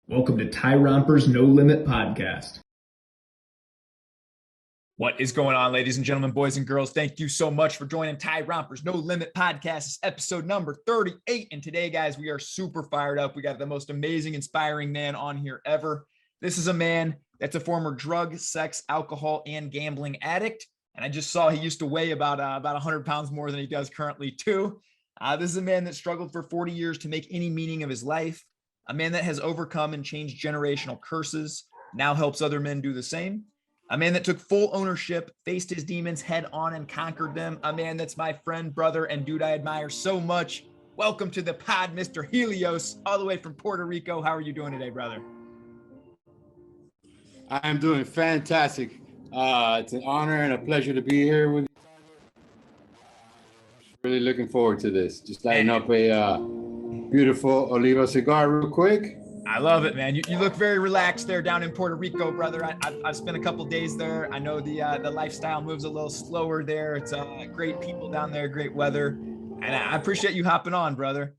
Welcome to Tyrompers No Limit Podcast. What is going on, ladies and gentlemen, boys and girls? Thank you so much for joining Tyrompers No Limit Podcast. It's episode number 38. And today, guys, we are super fired up. We got the most amazing, inspiring man on here ever. This is a man that's a former drug, sex, alcohol, and gambling addict. And I just saw he used to weigh about 100 pounds more than he does currently, too. This is a man that struggled for 40 years to make any meaning of his life. A man that has overcome and changed generational curses, now helps other men do the same. A man that took full ownership, faced his demons head on and conquered them. A man that's my friend, brother, and dude I admire so much. Welcome to the pod, Mr. Helios, all the way from Puerto Rico. How are you doing today, brother? I'm doing fantastic. It's an honor and a pleasure to be here with you. Really looking forward to this. Just lighting up a beautiful Oliva cigar real quick. I love it, man. You look very relaxed there down in Puerto Rico, brother. I've spent a couple days there. I know the lifestyle moves a little slower there. It's great people down there, great weather. And I appreciate you hopping on, brother.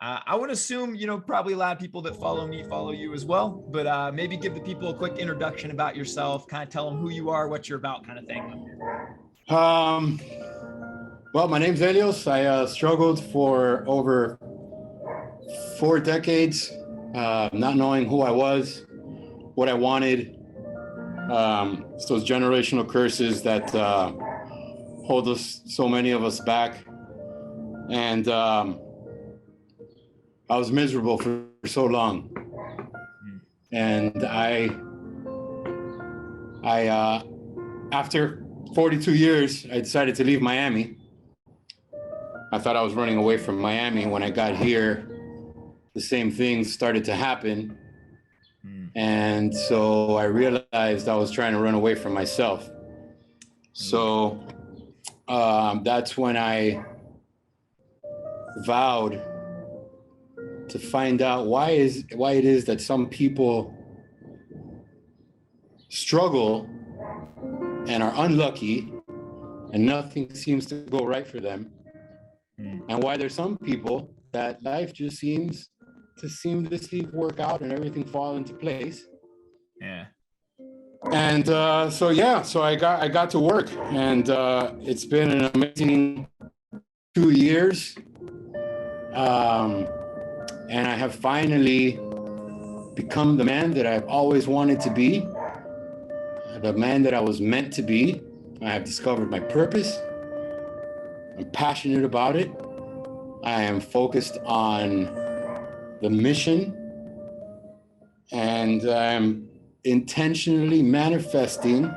I would assume, probably a lot of people that follow me follow you as well, but maybe give the people a quick introduction about yourself, kind of tell them who you are, what you're about, kind of thing. Well, my name's Helios. I struggled for over 4 decades, not knowing who I was, what I wanted. It's those generational curses that hold us, so many of us, back. And I was miserable for so long. And I after 42 years, I decided to leave Miami. I thought I was running away from Miami. When I got here, the same things started to happen. And so I realized I was trying to run away from myself. So that's when I vowed to find out why it is that some people struggle and are unlucky and nothing seems to go right for them. And why there's some people that life just seems to seamlessly work out and everything fall into place. Yeah. And so I got to work, and it's been an amazing 2 years. And I have finally become the man that I've always wanted to be, the man that I was meant to be. I have discovered my purpose. I'm passionate about it. I am focused on the mission, and I'm intentionally manifesting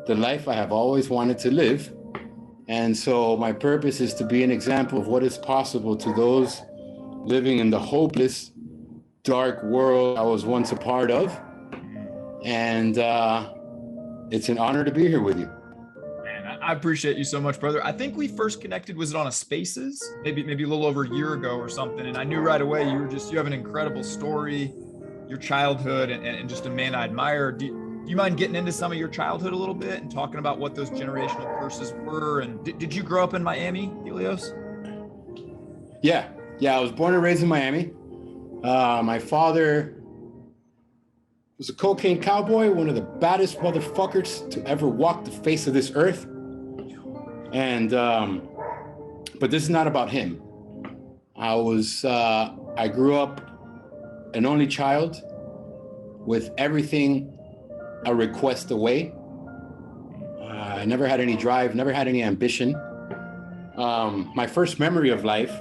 the life I have always wanted to live. And so my purpose is to be an example of what is possible to those living in the hopeless, dark world I was once a part of. And it's an honor to be here with you. Man, I appreciate you so much, brother. I think we first connected, was it on a Spaces? Maybe a little over a year ago or something. And I knew right away you have an incredible story, your childhood, and just a man I admire. Do you mind getting into some of your childhood a little bit and talking about what those generational curses were? And did you grow up in Miami, Helios? Yeah, I was born and raised in Miami. My father was a cocaine cowboy, one of the baddest motherfuckers to ever walk the face of this earth. And but this is not about him. I grew up an only child with everything a request away. I never had any drive, never had any ambition. My first memory of life,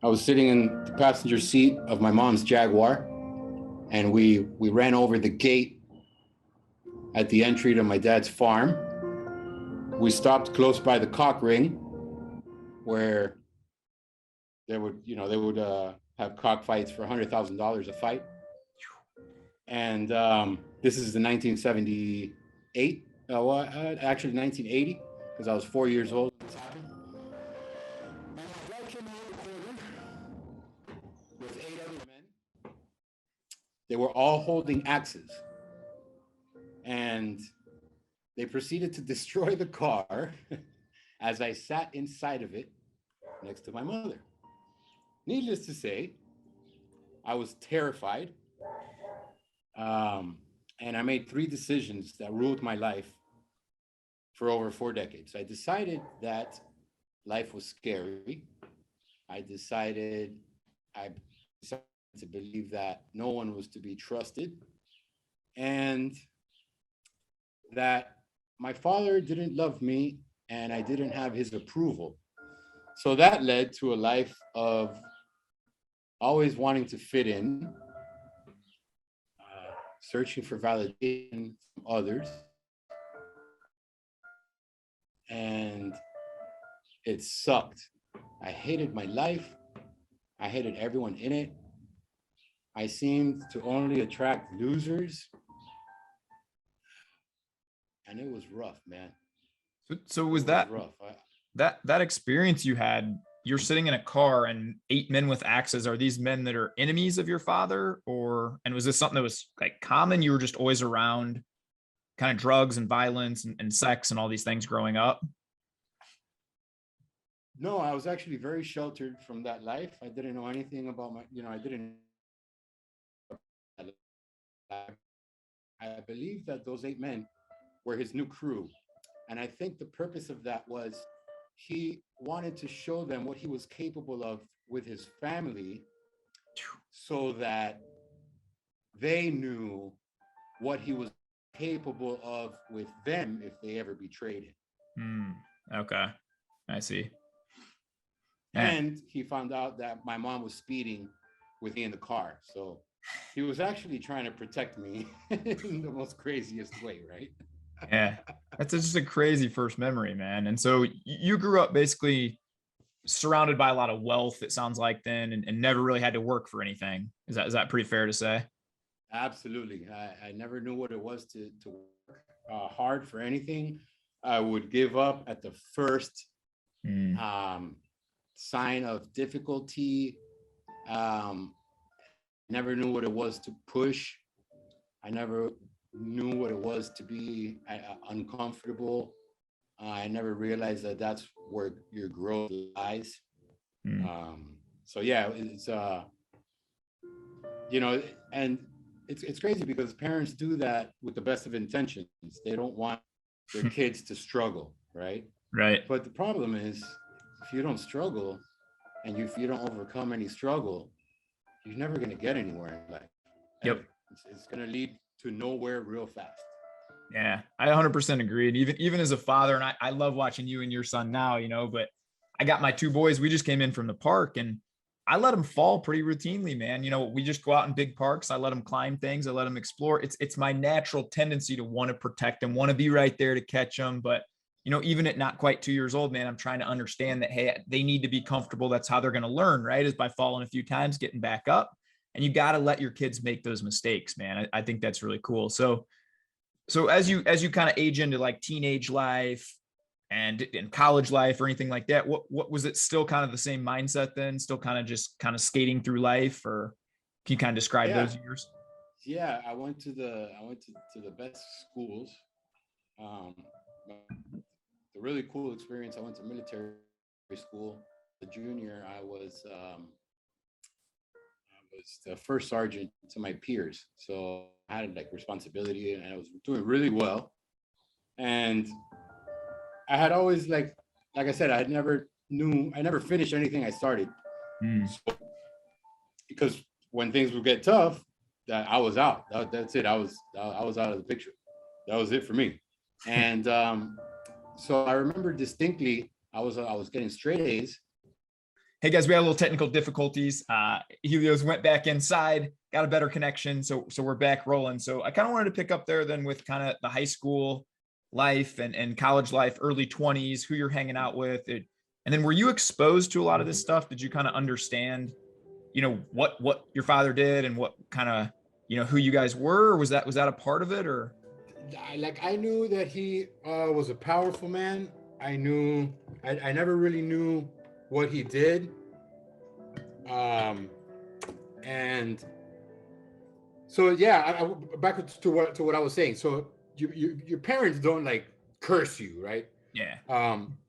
I was sitting in the passenger seat of my mom's Jaguar, and we ran over the gate at the entry to my dad's farm. We stopped close by the cock ring, where they would have cockfights for $100,000 a fight. And this is the 1978, actually 1980, because I was 4 years old when this happened. And my dad came out with 8 other men. They were all holding axes. And they proceeded to destroy the car as I sat inside of it next to my mother. Needless to say, I was terrified. And I made 3 decisions that ruled my life for over 4 decades. I decided that life was scary. I decided to believe that no one was to be trusted, and that my father didn't love me and I didn't have his approval. So that led to a life of always wanting to fit in, searching for validation from others. And it sucked. I hated my life. I hated everyone in it. I seemed to only attract losers. And it was rough, man. So was It was that rough. that experience you had? You're sitting in a car and 8 men with axes. Are these men that are enemies of your father, and was this something that was like common? You were just always around kind of drugs and violence and sex and all these things growing up? No, I was actually very sheltered from that life. I didn't know anything about I didn't. I believe that those 8 men were his new crew. And I think the purpose of that was he wanted to show them what he was capable of with his family, so that they knew what he was capable of with them if they ever betrayed him. Okay, I see. And he found out that my mom was speeding with me in the car. So he was actually trying to protect me in the most craziest way, right? Yeah, that's just a crazy first memory, man. And so you grew up basically surrounded by a lot of wealth, it sounds like then, and never really had to work for anything. Is that pretty fair to say? Absolutely. I never knew what it was to work hard for anything. I would give up at the first sign of difficulty. Never knew what it was to push. I never knew what it was to be uncomfortable. I never realized that that's where your growth lies. So yeah, it's and it's crazy because parents do that with the best of intentions. They don't want their kids to struggle, right? Right. But the problem is, if you don't struggle and if you don't overcome any struggle, you're never going to get anywhere in life. Yep. It's going to lead to nowhere real fast. Yeah, I 100% agree. And even as a father, and I love watching you and your son now, but I got my 2 boys. We just came in from the park and I let them fall pretty routinely, man. We just go out in big parks. I let them climb things. I let them explore. It's my natural tendency to want to protect them, want to be right there to catch them. But, even at not quite 2 years old, man, I'm trying to understand that, hey, they need to be comfortable. That's how they're going to learn, right? Is by falling a few times, getting back up. And you got to let your kids make those mistakes, man. I think that's really cool. So as you kind of age into like teenage life and in college life or anything like that, what was it still kind of the same mindset then? Still kind of skating through life, or can you kind of describe those years? Yeah, I went to the best schools. The really cool experience. I went to military school. The junior, I was the first sergeant to my peers, so I had like responsibility, and I was doing really well. And I had always like I said, I never finished anything I started. So, because when things would get tough, that I was out. That's it. I was out of the picture. That was it for me. And so I remember distinctly, I was getting straight A's. Hey guys, we had a little technical difficulties. Helios went back inside, got a better connection, so we're back rolling. So I kind of wanted to pick up there then with kind of the high school life and college life, early 20s, who you're hanging out with. And then were you exposed to a lot of this stuff? Did you kind of understand, what your father did and what kind of, who you guys were? Or was that a part of it? Or I knew that he was a powerful man. I never really knew what he did. And so yeah, back to what I was saying. So your parents don't like curse you, right? Yeah.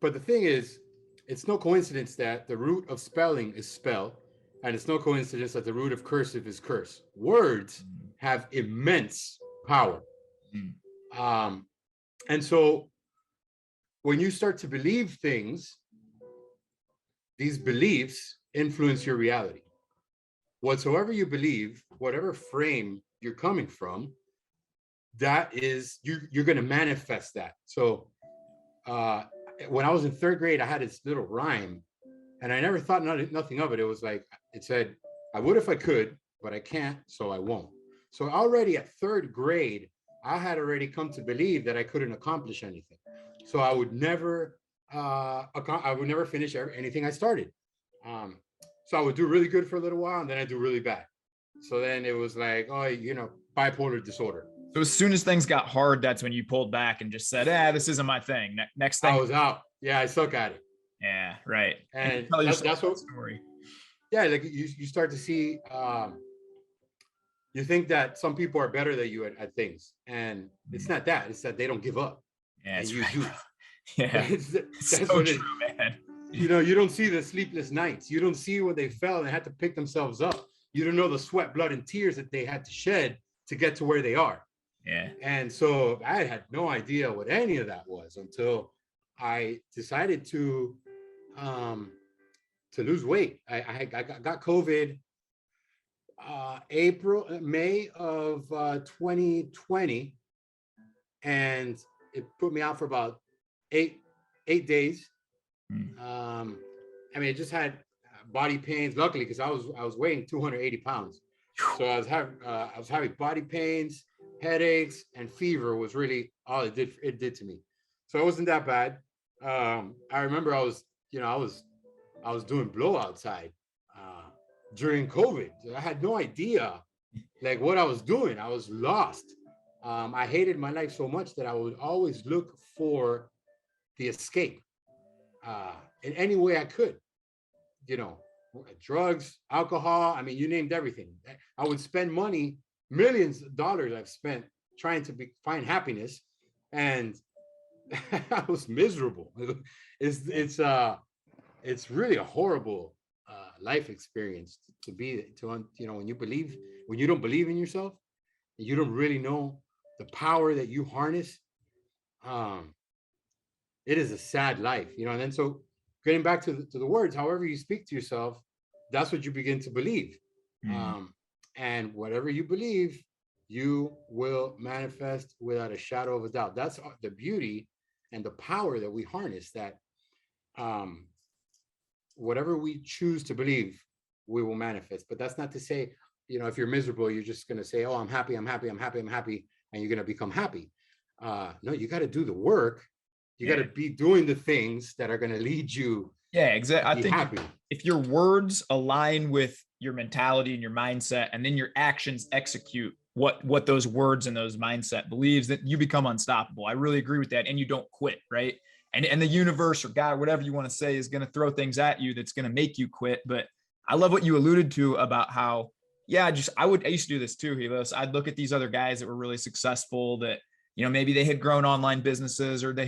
But the thing is, it's no coincidence that the root of spelling is spell, And it's no coincidence that the root of cursive is curse. Words have immense power. And so when you start to believe things, these beliefs influence your reality. Whatsoever you believe, whatever frame you're coming from, that is, you're going to manifest that. So when I was in third grade, I had this little rhyme, and I never thought nothing of it. It was like, it said, I would if I could, but I can't, so I won't. So already at third grade, I had already come to believe that I couldn't accomplish anything. So I would never finish anything I started. So I would do really good for a little while, and then I'd do really bad. So then it was like, oh, bipolar disorder. So as soon as things got hard, that's when you pulled back and just said, this isn't my thing. Next thing. I was out. Yeah, I suck at it. Yeah, right. And that's what story. Yeah, like you start to see, you think that some people are better than you at things. And it's not that. It's that they don't give up. Yeah, and you right. do. Yeah, that's so true, man. You don't see the sleepless nights. You don't see when they fell and had to pick themselves up. You don't know the sweat, blood, and tears that they had to shed to get to where they are. Yeah. And so I had no idea what any of that was until I decided to lose weight. I got COVID May of 2020, and it put me out for about eight days. I mean, I just had body pains, luckily, because I was weighing 280 pounds. So I was having body pains, headaches, and fever was really all it did to me. So it wasn't that bad. I remember I was doing blow outside during COVID. I had no idea like what I was doing. I was lost. I hated my life so much that I would always look for the escape in any way I could. Drugs, alcohol. I mean, you named everything. I would spend money, millions of dollars I've spent trying to find happiness, and I was miserable. It's really a horrible life experience when you don't believe in yourself, and you don't really know the power that you harness. It is a sad life, and then so getting back to the words, however you speak to yourself, that's what you begin to believe. And whatever you believe, you will manifest without a shadow of a doubt. That's the beauty and the power that we harness, that whatever we choose to believe, we will manifest. But that's not to say, if you're miserable, you're just going to say, oh, I'm happy, I'm happy, I'm happy, I'm happy, and you're going to become happy. No, you got to do the work. You got to be doing the things that are going to lead you. Yeah, exactly. I think happy. If your words align with your mentality and your mindset, and then your actions execute what those words and those mindset believes, that you become unstoppable. I really agree with that. And you don't quit, right? And the universe or God, whatever you want to say, is going to throw things at you that's going to make you quit. But I love what you alluded to about how, I used to do this too, Helios. I'd look at these other guys that were really successful, that, maybe they had grown online businesses, or they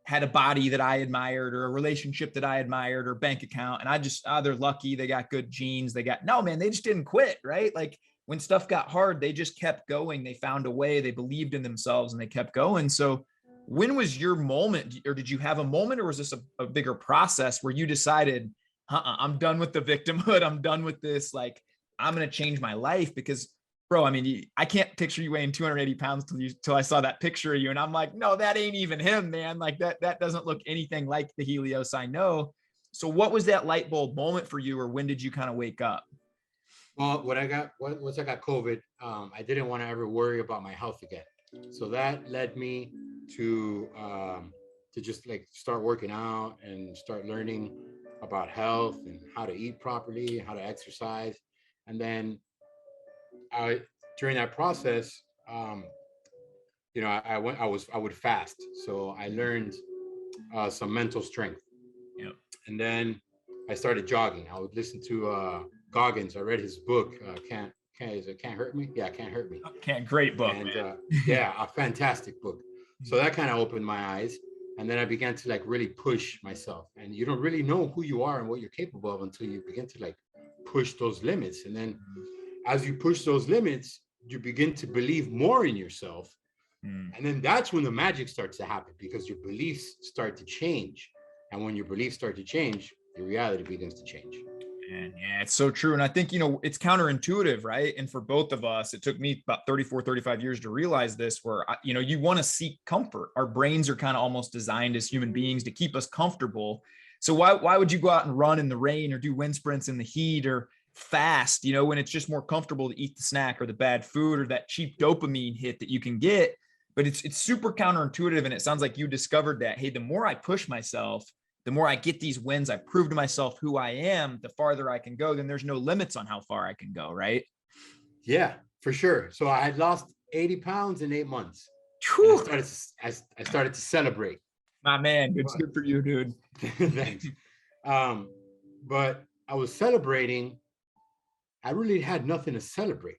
had a body that I admired, or a relationship that I admired, or bank account. And I just, they're lucky. They got good genes. They just didn't quit, right? Like when stuff got hard, they just kept going. They found a way, they believed in themselves, and they kept going. So when was your moment, or did you have a moment, or was this a bigger process where you decided, I'm done with the victimhood. I'm done with this. Like, I'm going to change my life? Because bro, I mean, I can't picture you weighing 280 pounds till I saw that picture of you. And I'm like, no, that ain't even him, man. Like that doesn't look anything like the Helios I know. So what was that light bulb moment for you, or when did you kind of wake up? Well, once I got COVID, I didn't want to ever worry about my health again. So that led me to just like start working out and start learning about health and how to eat properly, how to exercise. And then during that process, I would fast. So I learned some mental strength. Yep. And then I started jogging. I would listen to Goggins. I read his book, Can't Hurt Me? Yeah, Can't Hurt Me. Great book. And a fantastic book. So that kind of opened my eyes. And then I began to like really push myself. And you don't really know who you are and what you're capable of until you begin to like push those limits. And then as you push those limits, you begin to believe more in yourself. And then that's when the magic starts to happen, because your beliefs start to change. And when your beliefs start to change, your reality begins to change. And yeah, it's so true. And I think, it's counterintuitive, right? And for both of us, it took me about 34, 35 years to realize this, where, you want to seek comfort. Our brains are kind of almost designed as human beings to keep us comfortable. So why would you go out and run in the rain or do wind sprints in the heat or fast, when it's just more comfortable to eat the snack or the bad food or that cheap dopamine hit that you can get? But it's super counterintuitive. And it sounds like you discovered that, hey, the more I push myself, the more I get these wins, I prove to myself who I am, the farther I can go. Then there's no limits on how far I can go, right? Yeah, for sure. So I had lost 80 pounds in 8 months. I started to celebrate. My man, good for you, dude. Thanks. But I was celebrating. I really had nothing to celebrate.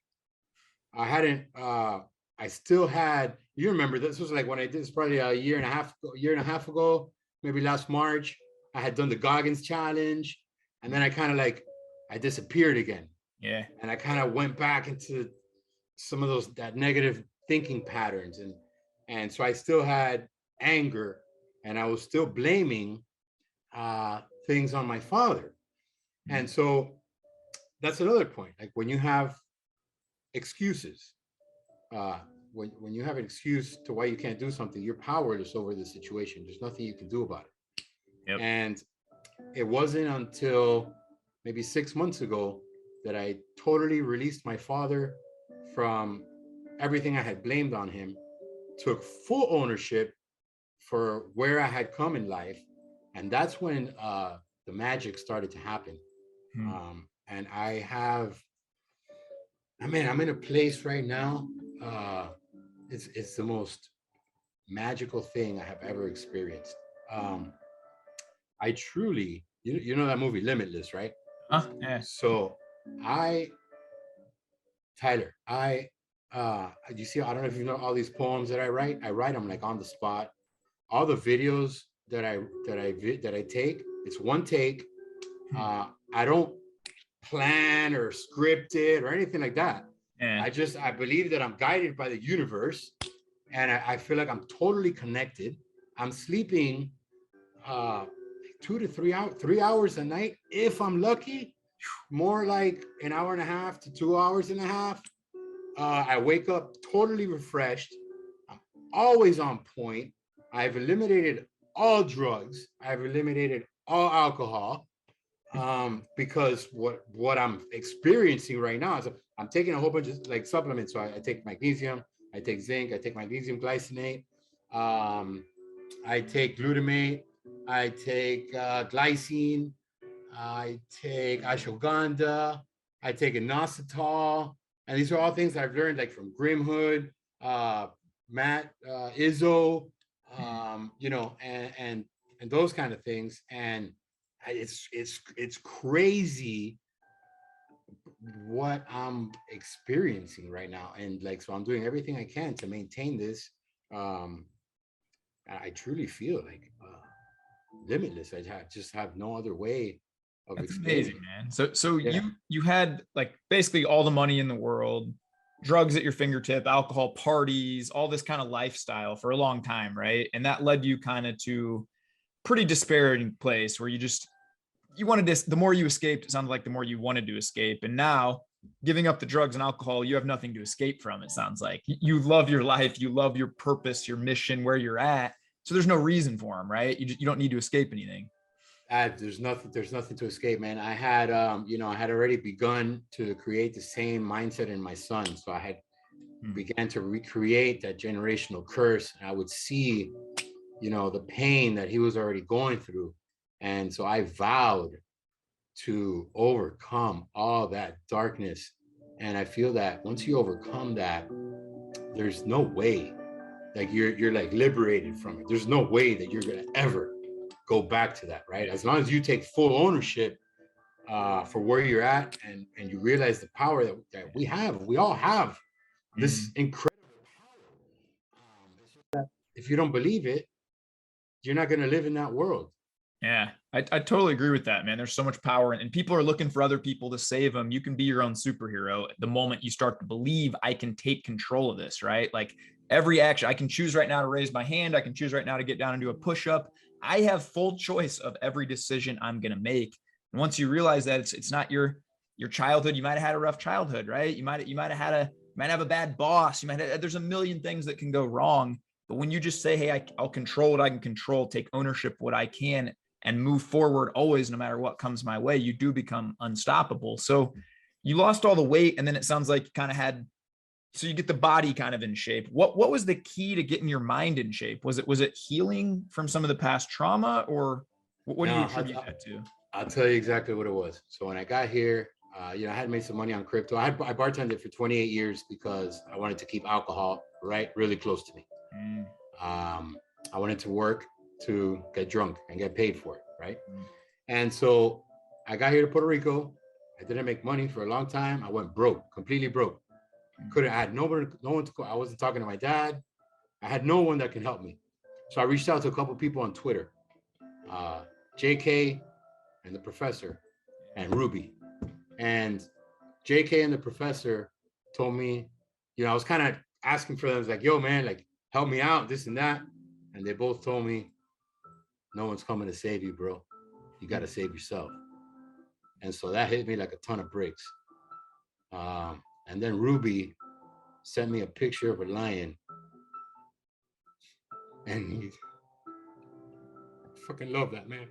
I still had, you remember, this was like when I did this probably a year and a half ago, maybe last March. I had done the Goggins challenge, and then I disappeared again. Yeah. And I kind of went back into some of that negative thinking patterns. And so I still had anger, and I was still blaming things on my father. And so that's another point. Like when you have excuses, when you have an excuse to why you can't do something, you're powerless over the situation. There's nothing you can do about it. Yep. And it wasn't until maybe 6 months ago that I totally released my father from everything I had blamed on him, took full ownership for where I had come in life. And that's when the magic started to happen. And I'm in a place right now. It's the most magical thing I have ever experienced. I truly, you know that movie Limitless, right? Yeah. So Tyler, you see, I don't know if you know all these poems that I write them like on the spot. All the videos that I take, it's one take. I don't plan or script it or anything like that. Yeah. I believe that I'm guided by the universe, and I feel like I'm totally connected. I'm sleeping 2 to 3 hours a night if I'm lucky, more like an hour and a half to 2 hours and a half. I wake up totally refreshed. I'm always on point. I've eliminated all drugs. I've eliminated all alcohol. Because what I'm experiencing right now is I'm taking a whole bunch of like supplements. So I take magnesium, I take zinc, I take magnesium glycinate, I take glutamate, I take glycine, I take ashwagandha, I take inositol, and these are all things I've learned like from Grim Hood, Matt Izzo, and those kind of things. And it's crazy what I'm experiencing right now, and like, so I'm doing everything I can to maintain this. I truly feel like limitless. Just have no other way of That's explaining. amazing, man. So Yeah. you had like basically all the money in the world, drugs at your fingertip, alcohol, parties, all this kind of lifestyle for a long time, right? And that led you kind of to pretty despairing place where you wanted this. The more you escaped, it sounded like the more you wanted to escape. And now giving up the drugs and alcohol, you have nothing to escape from. It sounds like you love your life. You love your purpose, your mission, where you're at. So there's no reason for them, right? You don't need to escape anything. There's nothing to escape, man. I had already begun to create the same mindset in my son. So I had began to recreate that generational curse. I would see, the pain that he was already going through. And so I vowed to overcome all that darkness. And I feel that once you overcome that, there's no way, like you're like liberated from it. There's no way that you're gonna ever go back to that, right? As long as you take full ownership for where you're at, and you realize the power that we all have this incredible power. If you don't believe it, you're not gonna live in that world. Yeah, I totally agree with that, man. There's so much power, and people are looking for other people to save them. You can be your own superhero the moment you start to believe I can take control of this, right? Like every action, I can choose right now to raise my hand. I can choose right now to get down and do a push-up. I have full choice of every decision I'm going to make. And once you realize that it's not your childhood, you might have had a rough childhood, right? You might have a bad boss. There's a million things that can go wrong. But when you just say, hey, I'll control what I can control, take ownership of what I can, and move forward always, no matter what comes my way, you do become unstoppable. So you lost all the weight, and then it sounds like you kind of had, so you get the body kind of in shape. What was the key to getting your mind in shape? Was it healing from some of the past trauma, or what do you attribute that to? I'll tell you exactly what it was. So when I got here, I had made some money on crypto. I bartended for 28 years because I wanted to keep alcohol really close to me. I wanted to work to get drunk and get paid for it, right? And so I got here to Puerto Rico. I didn't make money for a long time. I went broke, completely broke. I had no one to call. I wasn't talking to my dad. I had no one that can help me. So I reached out to a couple of people on Twitter, JK and the professor and Ruby. And JK and the professor told me, I was kind of asking for them. I was like, yo, man, like, help me out, this and that. And they both told me, no one's coming to save you, bro. You got to save yourself. And so that hit me like a ton of bricks. And then Ruby sent me a picture of a lion. And I fucking love that, man.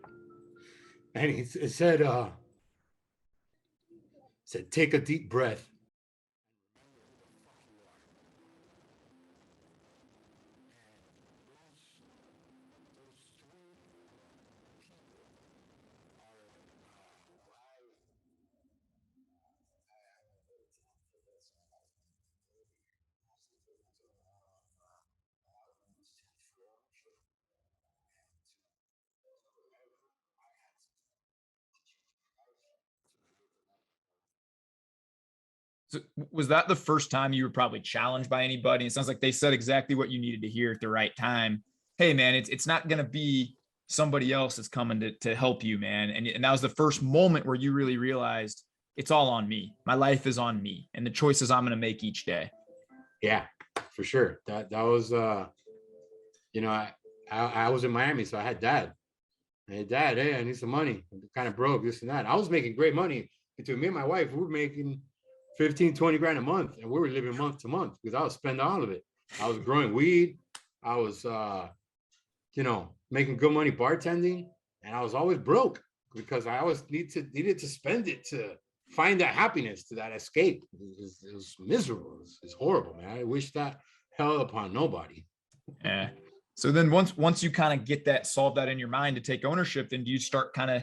And it said, take a deep breath. So was that the first time you were probably challenged by anybody? It sounds like they said exactly what you needed to hear at the right time. Hey, man, it's not going to be somebody else that's coming to help you, man. And that was the first moment where you really realized it's all on me. My life is on me and the choices I'm going to make each day. Yeah, for sure. That was, I was in Miami, so I had dad. Hey, dad, hey, I need some money. I'm kind of broke, this and that. I was making great money. Between me and my wife, we were making 15, 20 grand a month, and we were living month to month because I was spending all of it. I was growing weed. I was, making good money bartending, and I was always broke because I always needed to spend it to find that happiness, to that escape. It was miserable. It's horrible, man. I wish that hell upon nobody. Yeah. So then once you kind of get that, solve that in your mind to take ownership, then do you start kind of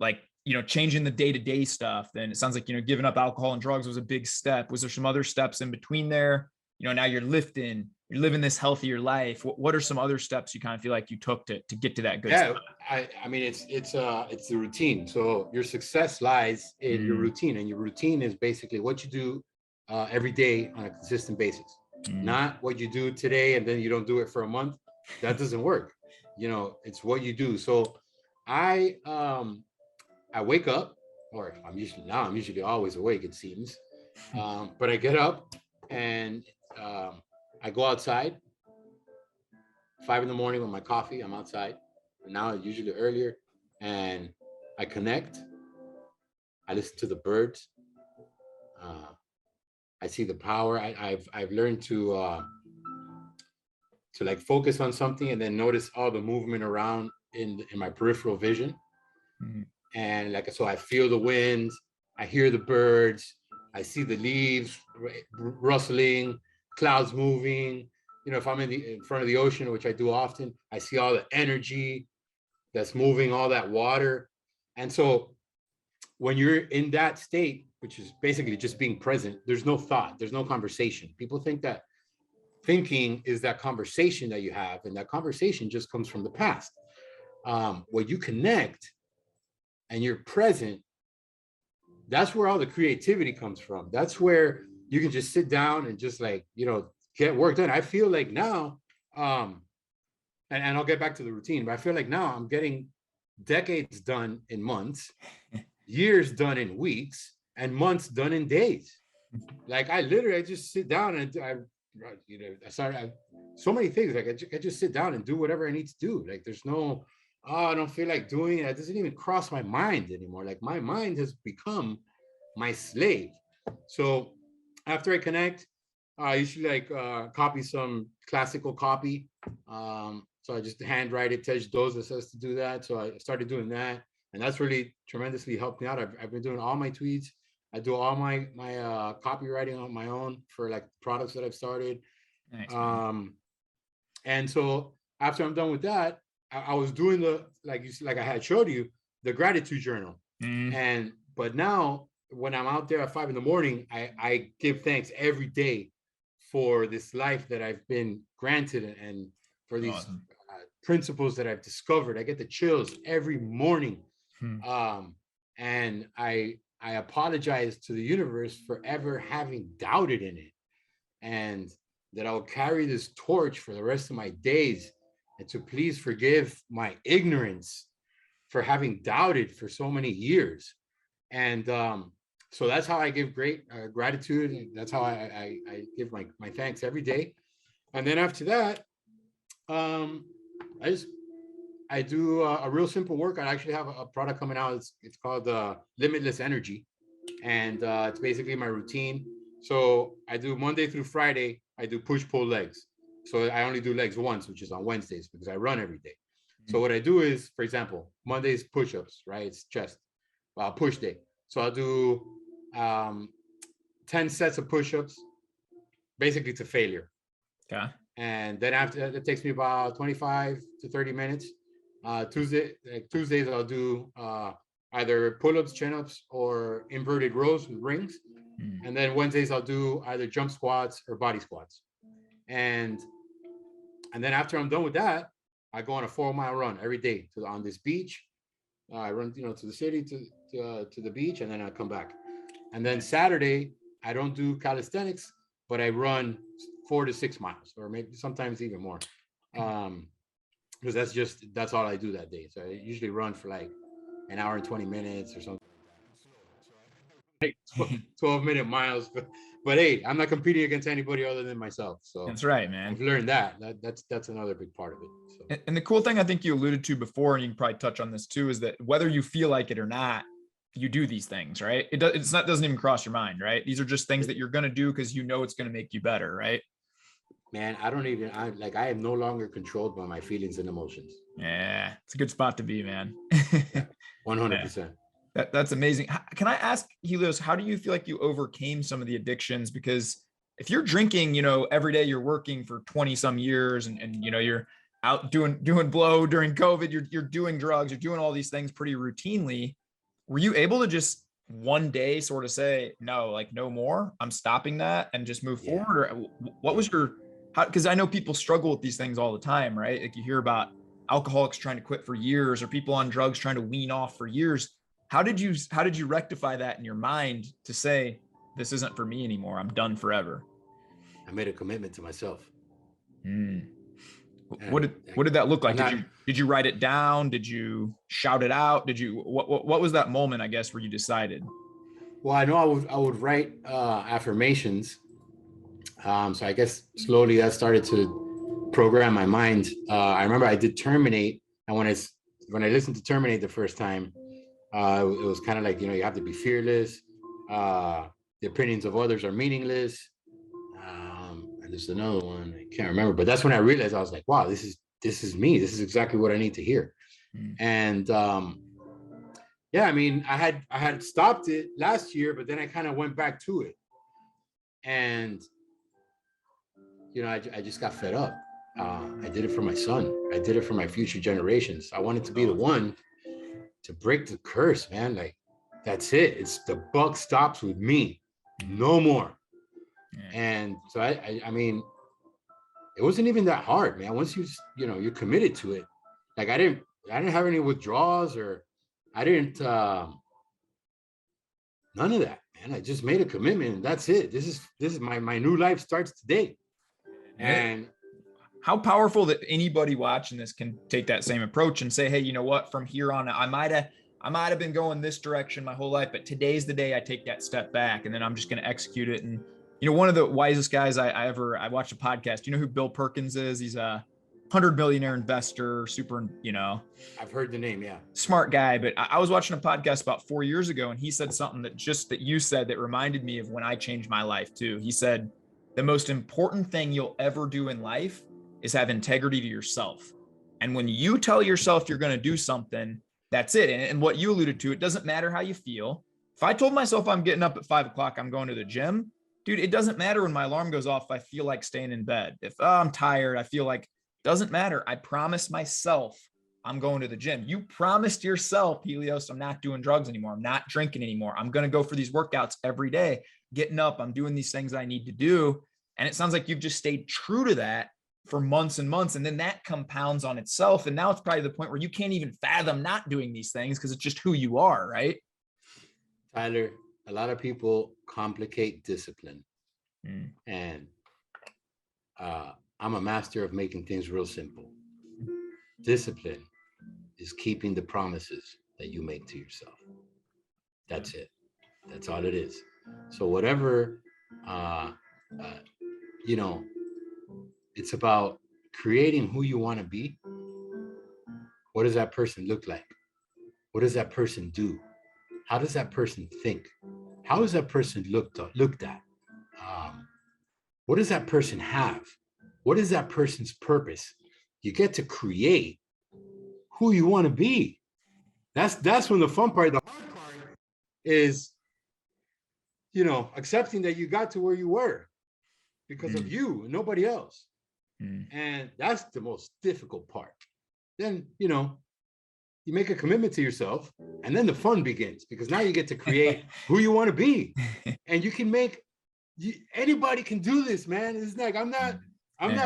like, changing the day-to-day stuff? Then it sounds like, giving up alcohol and drugs was a big step. Was there some other steps in between there? Now you're lifting, you're living this healthier life. What are some other steps you kind of feel like you took to get to that good spot? I mean, it's the routine. So your success lies in your routine, and your routine is basically what you do every day on a consistent basis. Not what you do today and then you don't do it for a month. That doesn't work. It's what you do. So I wake up, or I'm usually always awake, it seems. But I get up and I go outside 5 a.m. with my coffee. I'm outside, and now usually earlier, and I connect. I listen to the birds. I see the power. I've learned to like focus on something and then notice all the movement around in my peripheral vision. And so I feel the wind, I hear the birds, I see the leaves rustling, clouds moving. If I'm in front of the ocean, which I do often, I see all the energy that's moving, all that water. And so when you're in that state, which is basically just being present, there's no thought, there's no conversation. People think that thinking is that conversation that you have, and that conversation just comes from the past. When you connect and you're present, that's where all the creativity comes from. That's where you can just sit down and just get work done. I feel like now, and I'll get back to the routine, but I feel like now I'm getting decades done in months, years done in weeks, and months done in days. Like I just sit down and so many things. Like I just sit down and do whatever I need to do. Like there's no, oh, I don't feel like doing it. It doesn't even cross my mind anymore. Like my mind has become my slave. So after I connect, I usually copy some classical copy. So I just handwrite it, Tej Doza says to do that. So I started doing that. And that's really tremendously helped me out. I've been doing all my tweets. I do all my copywriting on my own for like products that I've started. Nice, And so after I'm done with that, I was doing like I had showed you the gratitude journal. But now when I'm out there at 5 a.m, I give thanks every day for this life that I've been granted and for these principles that I've discovered. I get the chills every morning. And I apologize to the universe for ever having doubted in it, and that I'll carry this torch for the rest of my days, and to please forgive my ignorance for having doubted for so many years. And so that's how I give great gratitude. That's how I give my thanks every day. And then after that, I do a real simple workout. I actually have a product coming out. It's called Limitless Energy, and it's basically my routine. So I do Monday through Friday. I do push-pull legs. So I only do legs once, which is on Wednesdays because I run every day. So what I do is, for example, Monday's push-ups, right? It's chest, push day. So I'll do 10 sets of push-ups, basically to failure. Okay. And then after that, it takes me about 25 to 30 minutes. Tuesdays I'll do either pull-ups, chin-ups, or inverted rows with rings. And then Wednesdays I'll do either jump squats or body squats. And then after I'm done with that, I go on a 4-mile run every day on this beach. I run, to the city, to the beach, and then I come back. And then Saturday, I don't do calisthenics, but I run 4 to 6 miles, or maybe sometimes even more. Because that's all I do that day. So I usually run for like an hour and 20 minutes or something. 12-minute miles, but hey, I'm not competing against anybody other than myself. So that's right, man. I've learned that's another big part of it. So. And the cool thing I think you alluded to before, and you can probably touch on this too, is that whether you feel like it or not, you do these things, right? Doesn't even cross your mind, right? These are just things that you're going to do because you know it's going to make you better, right? Man, I am no longer controlled by my feelings and emotions. Yeah, it's a good spot to be, man. 100%. Yeah. That's amazing. Can I ask, Helios, how do you feel like you overcame some of the addictions? Because if you're drinking, every day, you're working for 20 some years and you're out doing blow during COVID, you're doing drugs, you're doing all these things pretty routinely. Were you able to just one day sort of say, no, like no more, I'm stopping that and just move forward? Or what was because I know people struggle with these things all the time, right? Like you hear about alcoholics trying to quit for years or people on drugs trying to wean off for years. How did you rectify that in your mind to say, this isn't for me anymore, I'm done forever? I made a commitment to myself. What did that look like? Did you write it down? Did you shout it out? What was that moment, I guess, where you decided? Well, I know I would write affirmations. So I guess slowly that started to program my mind. I remember I did Terminate, and when I listened to Terminate the first time, it was kind of like, you have to be fearless. The opinions of others are meaningless. And there's another one I can't remember, but that's when I realized, I was like, wow, this is me. This is exactly what I need to hear. And yeah, I mean, I had stopped it last year, but then I kind of went back to it, and I just got fed up. I did it for my son. I did it for my future generations. I wanted to be the one to break the curse, man. Like, that's it. It's the buck stops with me, no more. And so I mean, it wasn't even that hard, man. Once you're committed to it. Like I didn't have any withdrawals, or I didn't none of that, man. I just made a commitment, and that's it. This is my new life starts today. And how powerful that anybody watching this can take that same approach and say, hey, you know what, from here on, I might have been going this direction my whole life, but today's the day I take that step back and then I'm just going to execute it. And, you know, one of the wisest guys I watched a podcast, you know who Bill Perkins is? He's a 100 billionaire investor, super, you know, I've heard the name. Yeah. smart guy. But I was watching a podcast about 4 years ago and he said something that you said that reminded me of when I changed my life too. He said, the most important thing you'll ever do in life is have integrity to yourself. And when you tell yourself you're going to do something, that's it. And what you alluded to, it doesn't matter how you feel. If I told myself I'm getting up at 5 o'clock, I'm going to the gym, dude, it doesn't matter when my alarm goes off. I feel like staying in bed. If I'm tired, I feel like, doesn't matter. I promised myself I'm going to the gym. You promised yourself, Helios, I'm not doing drugs anymore. I'm not drinking anymore. I'm going to go for these workouts every day, getting up. I'm doing these things I need to do. And it sounds like you've just stayed true to that for months and months. And then that compounds on itself. And now it's probably the point where you can't even fathom not doing these things because it's just who you are, right? Tyler, a lot of people complicate discipline. And I'm a master of making things real simple. Discipline is keeping the promises that you make to yourself. That's it. That's all it is. So whatever, you know, it's about creating who you want to be. What does that person look like? What does that person do? How does that person think? How is that person looked at? What does that person have? What is that person's purpose? You get to create who you want to be. That's when the fun part, the hard part is, you know, accepting that you got to where you were because of you and nobody else. And that's the most difficult part. Then, you know, you make a commitment to yourself and then the fun begins because now you get to create who you want to be. And you can make, anybody can do this, man. It's like, I'm not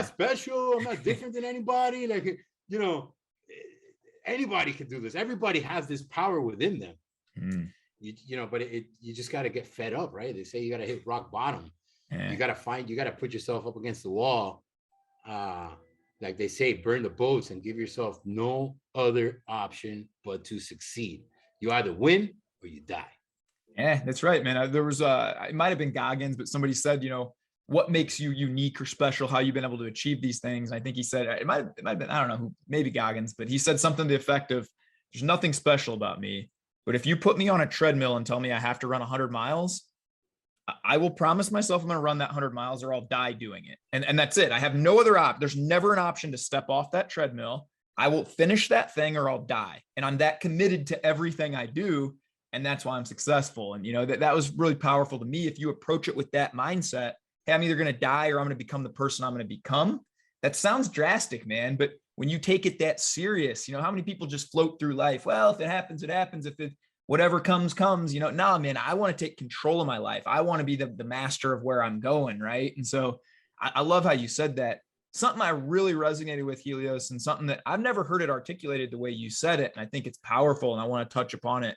special. I'm not different than anybody. Like, you know, anybody can do this. Everybody has this power within them. You know, but you just got to get fed up, right? They say you got to hit rock bottom. You got to put yourself up against the wall. Like they say, burn the boats and give yourself no other option but to succeed. You either win or you die. Yeah, that's right, man. There was it might have been Goggins, but somebody said, you know, what makes you unique or special, how you've been able to achieve these things. And I think he said, it might have been, I don't know who, maybe Goggins, but he said something to the effect of, there's nothing special about me, but if you put me on a treadmill and tell me I have to run 100 miles, I will promise myself I'm going to run that 100 miles or I'll die doing it. And that's it. I have no other option. There's never an option to step off that treadmill. I will finish that thing or I'll die. And I'm that committed to everything I do. And that's why I'm successful. And, you know, that was really powerful to me. If you approach it with that mindset, hey, I'm either going to die or I'm going to become the person I'm going to become. That sounds drastic, man. But when you take it that serious, you know, how many people just float through life? Well, if it happens, it happens. If it, whatever comes, you know, nah, man, I want to take control of my life. I want to be the master of where I'm going. Right. And so I love how you said that. Something I really resonated with, Helios, and something that I've never heard it articulated the way you said it. And I think it's powerful. And I want to touch upon it,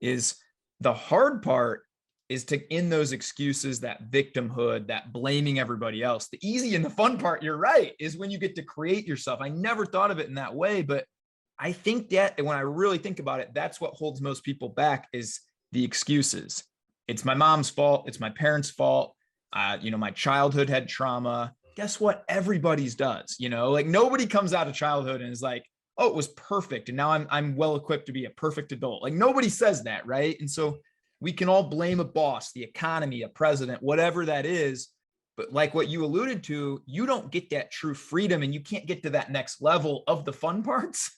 is the hard part is to end those excuses, that victimhood, that blaming everybody else. The easy and the fun part, you're right, is when you get to create yourself. I never thought of it in that way, but I think that when I really think about it, that's what holds most people back, is the excuses. It's my mom's fault. It's my parents' fault. You know, my childhood had trauma. Guess what? Everybody's does, you know, like nobody comes out of childhood and is like, oh, it was perfect, and now I'm well equipped to be a perfect adult. Like nobody says that, right? And so we can all blame a boss, the economy, a president, whatever that is. But like what you alluded to, you don't get that true freedom, and you can't get to that next level of the fun parts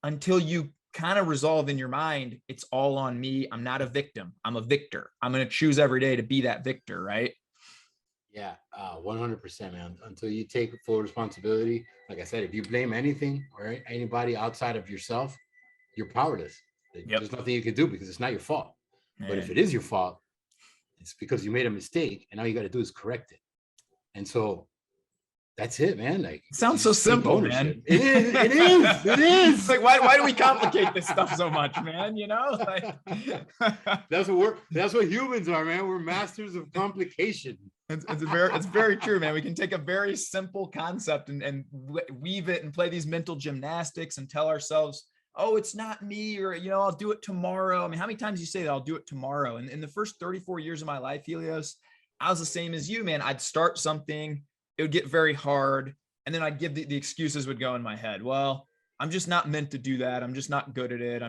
until you kind of resolve in your mind, it's all on me. I'm not a victim. I'm a victor. I'm going to choose every day to be that victor, right? Yeah, 100%, man. Until you take full responsibility. Like I said, if you blame anything or anybody outside of yourself, you're powerless. There's nothing you can do because it's not your fault. But if it is your fault, it's because you made a mistake, and all you got to do is correct it. And so that's it, man. Like, it sounds so simple, man. It is. It is. It is. It's like, why do we complicate this stuff so much, man? You know, like that's what humans are, man. We're masters of complication. It's very true, man. We can take a very simple concept and weave it and play these mental gymnastics and tell ourselves, oh, it's not me, or, you know, I'll do it tomorrow. I mean, how many times you say that I'll do it tomorrow? And in the first 34 years of my life, Helios, I was the same as you, man. I'd start something, it would get very hard, and then I'd give the excuses would go in my head. Well, I'm just not meant to do that. I'm just not good at it.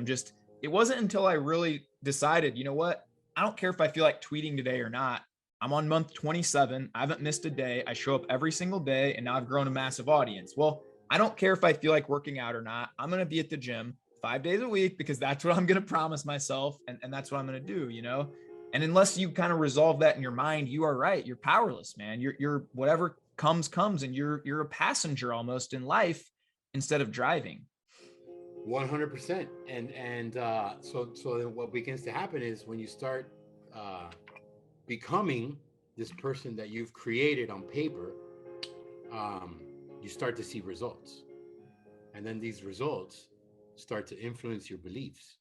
It wasn't until I really decided, you know what? I don't care if I feel like tweeting today or not. I'm on month 27. I haven't missed a day. I show up every single day, and now I've grown a massive audience. Well, I don't care if I feel like working out or not. I'm going to be at the gym 5 days a week because that's what I'm going to promise myself. And that's what I'm going to do, you know? And unless you kind of resolve that in your mind, you are right. You're powerless, man. You're whatever comes, and you're a passenger almost in life instead of driving. 100%. And so then what begins to happen is when you start becoming this person that you've created on paper, you start to see results. And then these results start to influence your beliefs.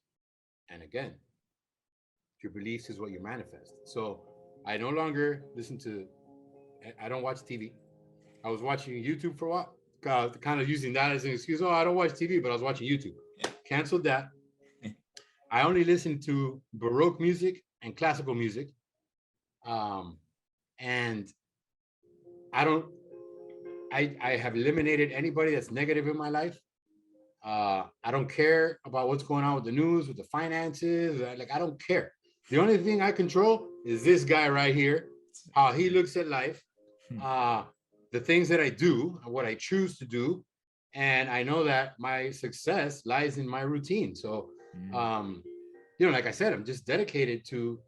And again, your beliefs is what you manifest. So I no longer I don't watch TV. I was watching YouTube for a while, kind of using that as an excuse. Oh, I don't watch TV, but I was watching YouTube. Canceled that. I only listen to Baroque music and classical music. And I have eliminated anybody that's negative in my life. I don't care about what's going on with the news, with the finances. I don't care. The only thing I control is this guy right here, how he looks at life, the things that I do, what I choose to do. And I know that my success lies in my routine. So, like I said, I'm just dedicated to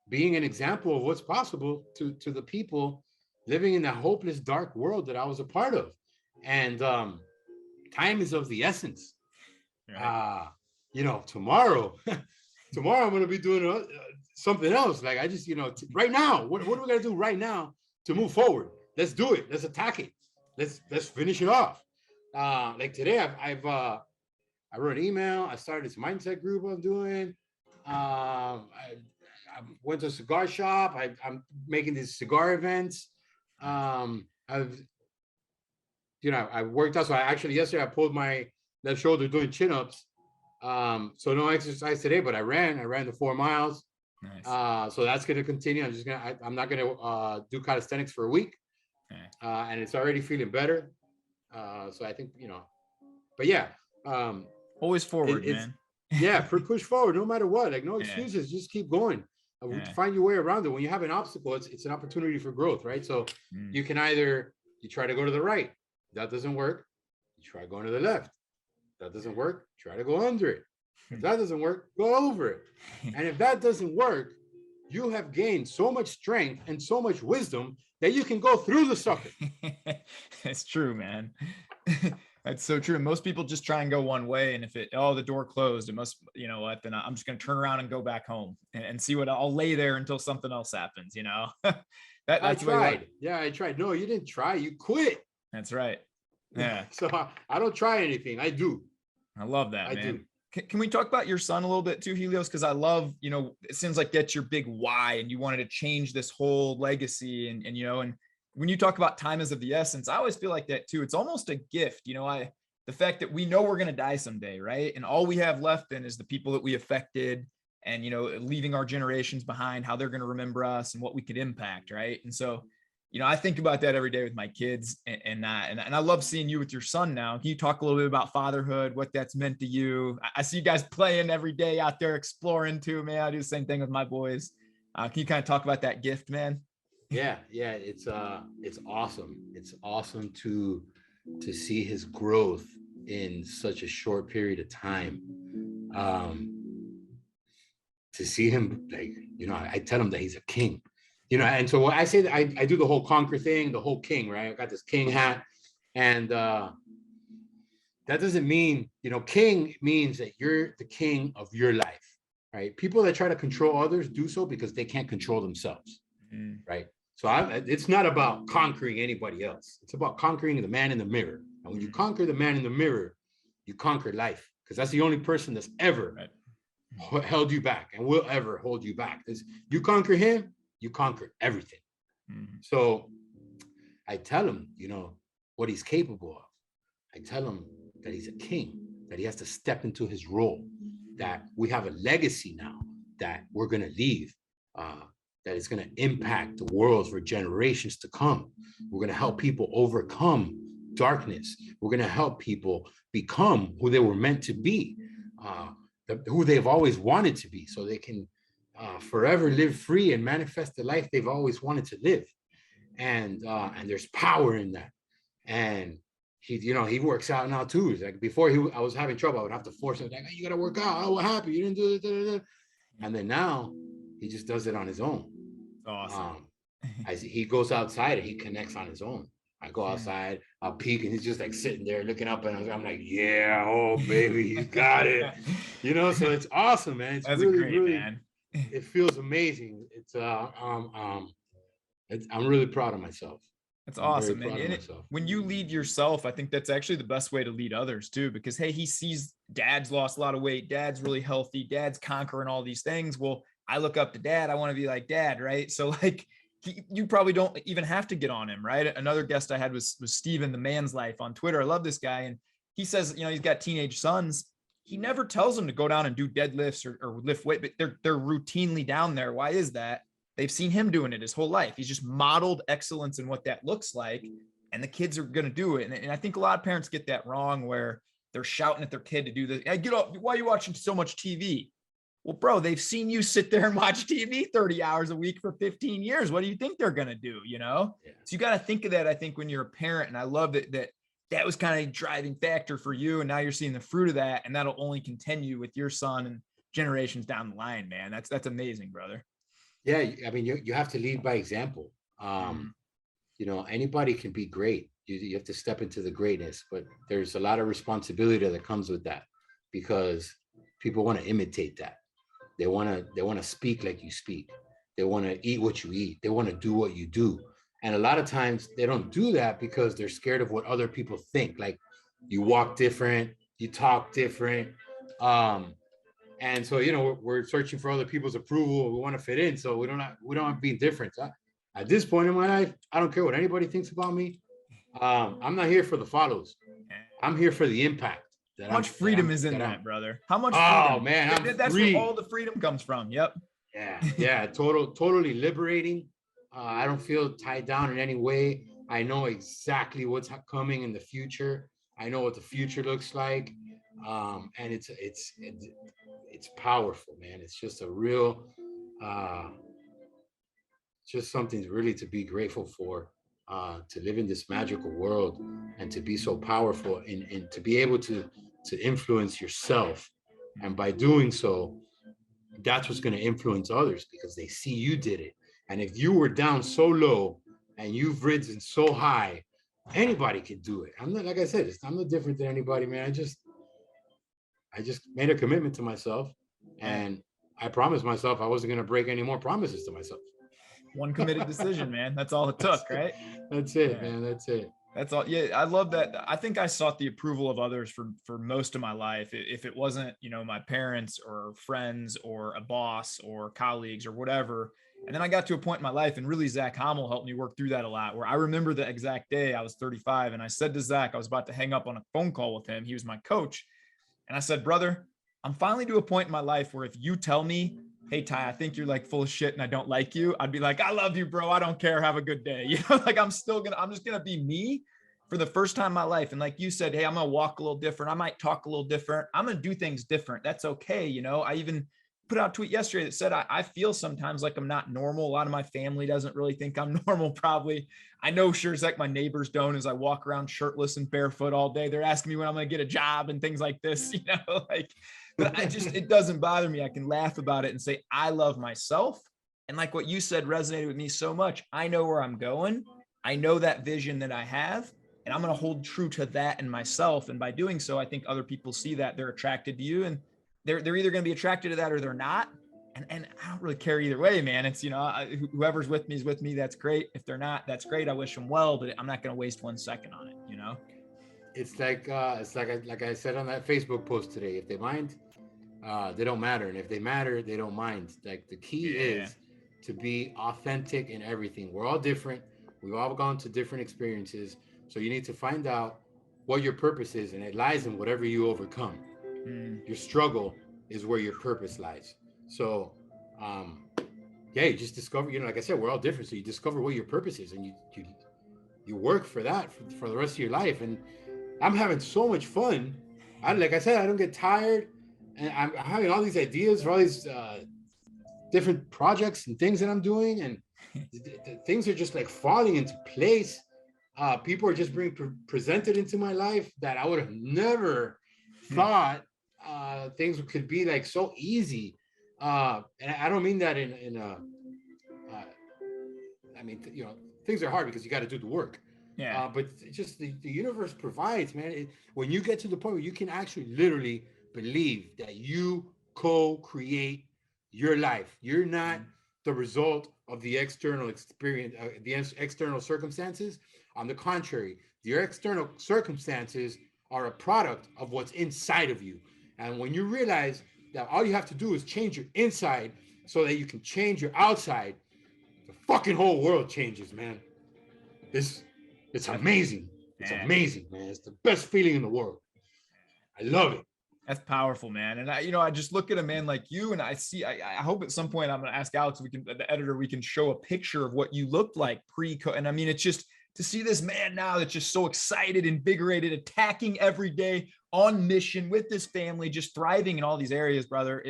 being an example of what's possible to the people living in that hopeless, dark world that I was a part of. And time is of the essence. Right. Tomorrow I'm going to be doing something else. Like I just, right now, what are we going to do right now to move forward? Let's do it. Let's attack it. Let's finish it off. Like today, I wrote an email. I started this mindset group I'm doing. I went to a cigar shop. I'm making these cigar events. I worked out. So yesterday I pulled my left shoulder doing chin-ups. So no exercise today, but I ran the 4 miles. Nice. So that's going to continue. I'm not going to do calisthenics for a week. Okay. And it's already feeling better. So I think, but yeah. Always forward, man. Yeah, push forward no matter what. Like no excuses, just keep going. Find your way around it. When you have an obstacle, it's an opportunity for growth, right? So you can you try to go to the right. That doesn't work. You try going to the left. That doesn't work. Try to go under it. If that doesn't work, go over it. And if that doesn't work, you have gained so much strength and so much wisdom that you can go through the sucker. It's true, man. That's so true. Most people just try and go one way. And if the door closed, it must, then I'm just going to turn around and go back home and see what I'll lay there until something else happens, That's I tried. Yeah, I tried. No, you didn't try. You quit. That's right. Yeah. So I don't try anything. I do. I love that, man. I do. Can we talk about your son a little bit too, Helios? Because I love, it seems like that's your big why, and you wanted to change this whole legacy. And when you talk about time is of the essence, I always feel like that too. It's almost a gift, the fact that we know we're going to die someday, right? And all we have left then is the people that we affected and, leaving our generations behind, how they're going to remember us and what we could impact, right? And so, I think about that every day with my kids and I love seeing you with your son now. Can you talk a little bit about fatherhood, what that's meant to you? I see you guys playing every day out there exploring too, man. I do the same thing with my boys. Can you kind of talk about that gift, man? Yeah. It's awesome. It's awesome to see his growth in such a short period of time. To see him, I tell him that he's a king. And so when I say that I do the whole conquer thing, the whole king, right? I got this king hat. And that doesn't mean, king means that you're the king of your life, right? People that try to control others do so because they can't control themselves, right? So it's not about conquering anybody else. It's about conquering the man in the mirror. And when you conquer the man in the mirror, you conquer life, because that's the only person that's ever held you back and will ever hold you back. You conquer him, you conquer everything. So I tell him, what he's capable of. I tell him that he's a king, that he has to step into his role, that we have a legacy now that we're going to leave, that is going to impact the world for generations to come. We're going to help people overcome darkness. We're going to help people become who they were meant to be, who they've always wanted to be, so they can forever live free and manifest the life they've always wanted to live. And there's power in that. And he works out now too. It's like before I was having trouble. I would have to force him, like, hey, you got to work out. Oh, what happened? You didn't do it. Da, da, da. And then now he just does it on his own. Awesome. He goes outside and he connects on his own. I go outside, I'll peek, and he's just like sitting there looking up, and I'm like, yeah, oh baby, he's got it. So it's awesome, man. It's really, really, man. It feels amazing. It's I'm really proud of myself. That's awesome, man. And when you lead yourself, I think that's actually the best way to lead others too, because hey, he sees dad's lost a lot of weight, dad's really healthy, dad's conquering all these things. Well, I look up to dad. I want to be like dad, right? So like you probably don't even have to get on him, right? Another guest I had was Steven, the Man's Life, on Twitter. I love this guy. And he says, he's got teenage sons. He never tells them to go down and do deadlifts or lift weight, but they're routinely down there. Why is that? They've seen him doing it his whole life. He's just modeled excellence in what that looks like. And the kids are going to do it. And I think a lot of parents get that wrong, where they're shouting at their kid to do this. Hey, get up. Why are you watching so much TV? Well, bro, they've seen you sit there and watch TV 30 hours a week for 15 years. What do you think they're going to do? So you got to think of that, I think, when you're a parent. And I love that was kind of a driving factor for you. And now you're seeing the fruit of that. And that'll only continue with your son and generations down the line, man. That's amazing, brother. Yeah. I mean, you have to lead by example. Anybody can be great. You have to step into the greatness, but there's a lot of responsibility that comes with that, because people want to imitate that. They want to speak like you speak. They want to eat what you eat. They want to do what you do. And a lot of times they don't do that because they're scared of what other people think. Like, you walk different, you talk different. And so, we're searching for other people's approval. We want to fit in. So we don't have to be different. At this point in my life, I don't care what anybody thinks about me. I'm not here for the follows. I'm here for the impact. How much freedom is in that, brother? How much freedom? Oh man, that's free. where all the freedom comes from. Yep. Yeah. Totally liberating. I don't feel tied down in any way. I know exactly what's coming in the future. I know what the future looks like. And it's powerful, man. It's just a real, just something really to be grateful for. To live in this magical world and to be so powerful and to be able to influence yourself. And by doing so, that's what's going to influence others, because they see you did it. And if you were down so low and you've risen so high, anybody can do it. I'm not, like I said, I'm no different than anybody, man. I just made a commitment to myself, and I promised myself I wasn't going to break any more promises to myself. One committed decision, man. That's all it took, right? That's it, man. That's it. That's all. Yeah, I love that. I think I sought the approval of others for most of my life. If it wasn't, my parents or friends or a boss or colleagues or whatever. And then I got to a point in my life, and really Zach Hommel helped me work through that a lot, where I remember the exact day I was 35, and I said to Zach, I was about to hang up on a phone call with him. He was my coach. And I said, brother, I'm finally to a point in my life where if you tell me, hey, Ty, I think you're like full of shit and I don't like you, I'd be like, I love you, bro. I don't care. Have a good day. Like I'm just going to be me for the first time in my life. And like you said, hey, I'm going to walk a little different. I might talk a little different. I'm going to do things different. That's okay. I even put out a tweet yesterday that said, I feel sometimes like I'm not normal. A lot of my family doesn't really think I'm normal. Probably. I know sure as like my neighbors don't, as I walk around shirtless and barefoot all day. They're asking me when I'm going to get a job and things like this, but it doesn't bother me. I can laugh about it and say, I love myself. And like what you said resonated with me so much. I know where I'm going. I know that vision that I have, and I'm going to hold true to that in myself. And by doing so, I think other people see that, they're attracted to you, and they're either going to be attracted to that or they're not. And I don't really care either way, man. It's, whoever's with me is with me. That's great. If they're not, that's great. I wish them well, but I'm not going to waste 1 second on it, It's like I said on that Facebook post today. If they mind, they don't matter, and if they matter, they don't mind. Like, the key is to be authentic in everything. We're all different. We've all gone to different experiences, so you need to find out what your purpose is, and it lies in whatever you overcome. Your struggle is where your purpose lies. So, you just discover. Like I said, we're all different. So you discover what your purpose is, and you work for that for the rest of your life. And I'm having so much fun. Like I said, I don't get tired, and I'm having all these ideas for all these different projects and things that I'm doing, and things are just like falling into place. People are just being presented into my life that I would have never thought things could be like so easy. And I don't mean that in I mean, things are hard because you got to do the work. Yeah. But it's just the universe provides, man. When you get to the point where you can actually literally believe that you co-create your life, you're not the result of the external experience, the external circumstances. On the contrary, your external circumstances are a product of what's inside of you. And when you realize that all you have to do is change your inside so that you can change your outside, the fucking whole world changes, man. It's amazing. It's amazing, man. It's the best feeling in the world. I love it. That's powerful, man. And I just look at a man like you, and I hope at some point I'm going to ask Alex, the editor, we can show a picture of what you looked like pre-COVID. And I mean, it's just to see this man now that's just so excited, invigorated, attacking every day, on mission with his family, just thriving in all these areas, brother.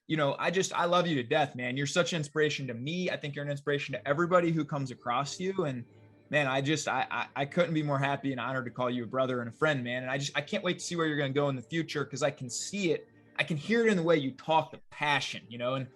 I love you to death, man. You're such an inspiration to me. I think you're an inspiration to everybody who comes across you. And man, I couldn't be more happy and honored to call you a brother and a friend, man. And I can't wait to see where you're going to go in the future, because I can see it. I can hear it in the way you talk, the passion, and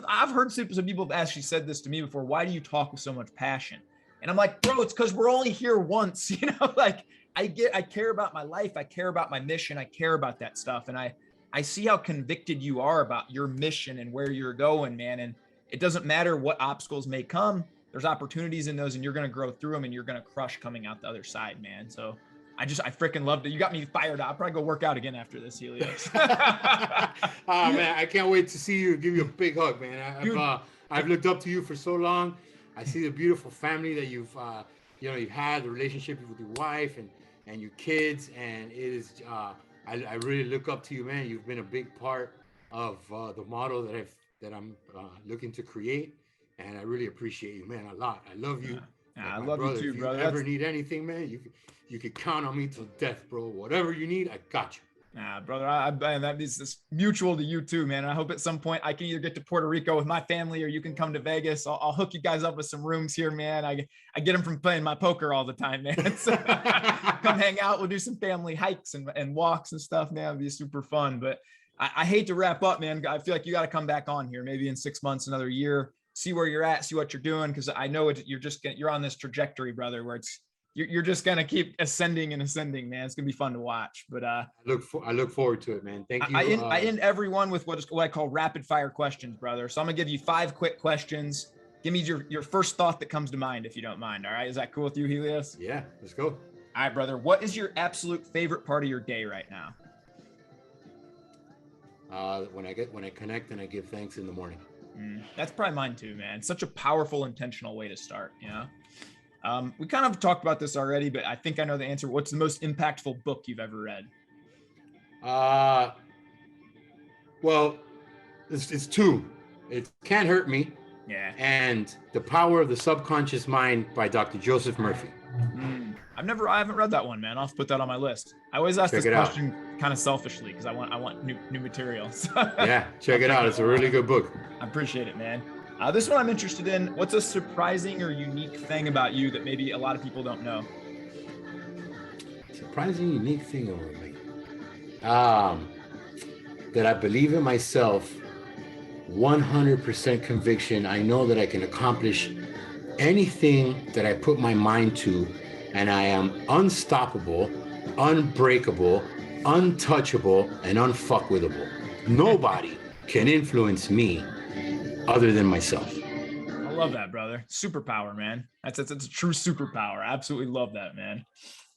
I've heard some people have actually said this to me before. Why do you talk with so much passion? And I'm like, bro, it's because we're only here once, like I care about my life. I care about my mission. I care about that stuff. And I see how convicted you are about your mission and where you're going, man. And it doesn't matter what obstacles may come. There's opportunities in those, and you're going to grow through them, and you're going to crush coming out the other side, man. So I freaking loved it. You got me fired up. I'll probably go work out again after this, Helios. Oh man, I can't wait to see you. Give you a big hug, man. I've looked up to you for so long. I see the beautiful family that you've had, the relationship with your wife and your kids, and it is. I really look up to you, man. You've been a big part of the model that I'm looking to create. And I really appreciate you, man, a lot. I love you. I love you too, brother. If you ever need anything, man, you can count on me till death, bro. Whatever you need, I got you. Brother, that is mutual to you too, man. And I hope at some point I can either get to Puerto Rico with my family, or you can come to Vegas. I'll hook you guys up with some rooms here, man. I get them from playing my poker all the time, man. So come hang out. We'll do some family hikes and walks and stuff, man. It'll be super fun. But I hate to wrap up, man. I feel like you got to come back on here, maybe in 6 months, another year. See where you're at, see what you're doing, because I know you're on this trajectory, brother, where you're just gonna keep ascending and ascending, man. It's gonna be fun to watch. But I look forward to it, man. Thank you. I end everyone with what I call rapid fire questions, brother. So I'm gonna give you 5 quick questions. Give me your first thought that comes to mind, if you don't mind. All right, is that cool with you, Helios? Yeah, let's go. All right, brother. What is your absolute favorite part of your day right now? When I connect and I give thanks in the morning. That's probably mine too, man. Such a powerful, intentional way to start, We kind of talked about this already, but I think I know the answer. What's the most impactful book you've ever read? Well, it's 2. It Can't Hurt Me. Yeah. And The Power of the Subconscious Mind by Dr. Joseph Murphy. I haven't read that one, man. I'll have to put that on my list. I always ask this question kind of selfishly because I want new material. Yeah, check it out. It's a really good book. I appreciate it, man. This one I'm interested in. What's a surprising or unique thing about you that maybe a lot of people don't know? Surprising, unique thing about me. That I believe in myself, 100% conviction. I know that I can accomplish anything that I put my mind to, and I am unstoppable, unbreakable, untouchable, and unfuckwithable. Nobody can influence me other than myself. I love that, brother. Superpower, man. That's a true superpower. I absolutely love that, man.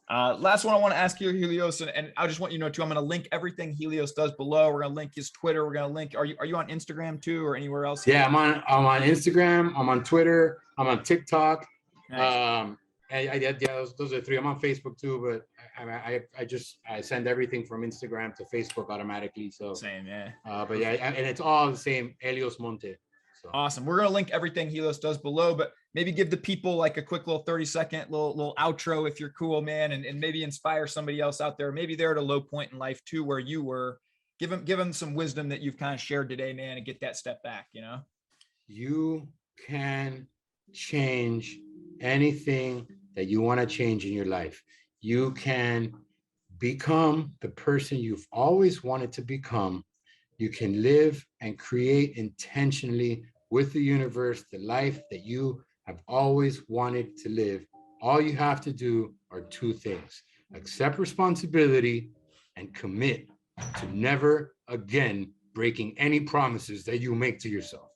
Last one I want to ask you, Helios, and I just want you to know too, I'm going to link everything Helios does below. We're going to link his Twitter. We're going to link, are you on Instagram too, or anywhere else? Yeah, I'm on Instagram. I'm on Twitter. I'm on TikTok. Nice. Those are three. I'm on Facebook too, but I send everything from Instagram to Facebook automatically. So Same, yeah. But yeah, and it's all the same, Helios Monte. So. Awesome. We're going to link everything Helios does below, but maybe give the people like a quick little 30-second little outro if you're cool, man, and maybe inspire somebody else out there. Maybe they're at a low point in life too, where you were. Give them some wisdom that you've kind of shared today, man, and get that step back, you know? You can change anything that you want to change in your life. You can become the person you've always wanted to become. You can live and create intentionally with the universe the life that you have always wanted to live. All you have to do are two things: accept responsibility and commit to never again breaking any promises that you make to yourself.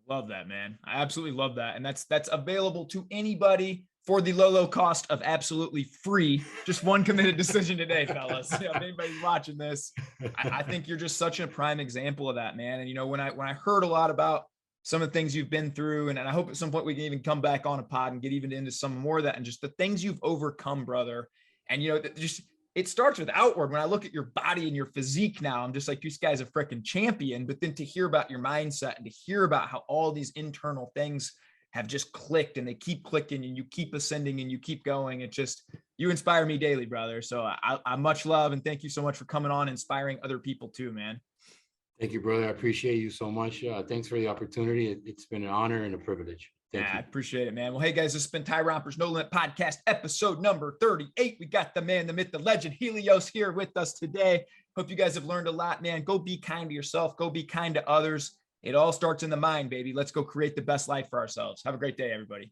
Love that, man. I absolutely love that. And that's available to anybody for the low cost of absolutely free. Just one committed decision today, fellas. You know, if anybody's watching this, I think you're just such a prime example of that, man. And you know, when I heard a lot about some of the things you've been through, and I hope at some point we can even come back on a pod and get even into some more of that, and just the things you've overcome, brother. And you know, just it starts with outward. When I look at your body and your physique now, I'm just like, this guy's a freaking champion. But then to hear about your mindset and to hear about how all these internal things have just clicked and they keep clicking and you keep ascending and you keep going. It just, you inspire me daily, brother. So I much love and thank you so much for coming on, inspiring other people too, man. Thank you, brother. I appreciate you so much. Thanks for the opportunity. It's been an honor and a privilege. Thank you. I appreciate it, man. Well, hey guys, this has been Tyrompers No Limit Podcast, episode number 38. We got the man, the myth, the legend, Helios here with us today. Hope you guys have learned a lot, man. Go be kind to yourself. Go be kind to others. It all starts in the mind, baby. Let's go create the best life for ourselves. Have a great day, everybody.